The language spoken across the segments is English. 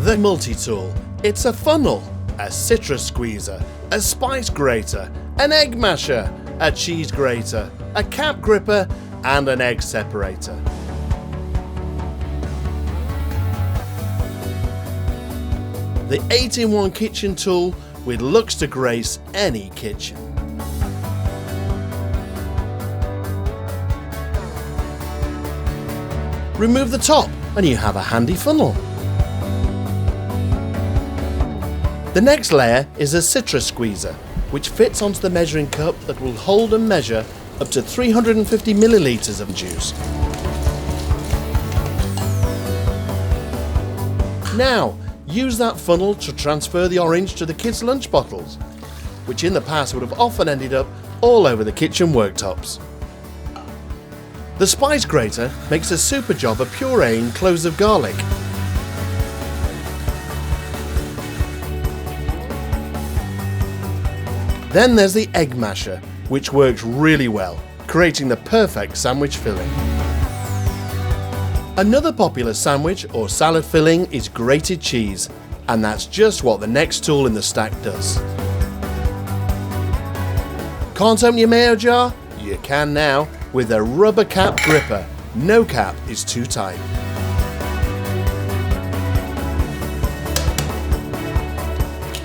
The multi-tool. It's a funnel, a citrus squeezer, a spice grater, an egg masher, a cheese grater, a cap gripper, and an egg separator. The 8-in-1 kitchen tool with looks to grace any kitchen. Remove the top and you have a handy funnel. The next layer is a citrus squeezer, which fits onto the measuring cup that will hold and measure up to 350 millilitres of juice. Now, use that funnel to transfer the orange to the kids' lunch bottles, which in the past would have often ended up all over the kitchen worktops. The spice grater makes a super job of pureeing cloves of garlic. Then there's the egg masher, which works really well, creating the perfect sandwich filling. Another popular sandwich or salad filling is grated cheese, and that's just what the next tool in the stack does. Can't open your mayo jar? You can now with a rubber cap gripper. No cap is too tight.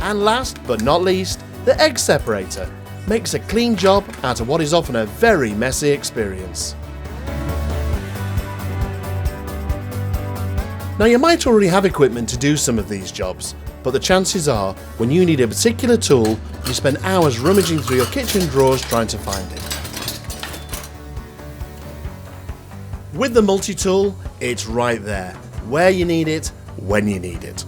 And last but not least, the egg separator makes a clean job out of what is often a very messy experience. Now, you might already have equipment to do some of these jobs, but the chances are when you need a particular tool, you spend hours rummaging through your kitchen drawers trying to find it. With the multi-tool, it's right there, where you need it, when you need it.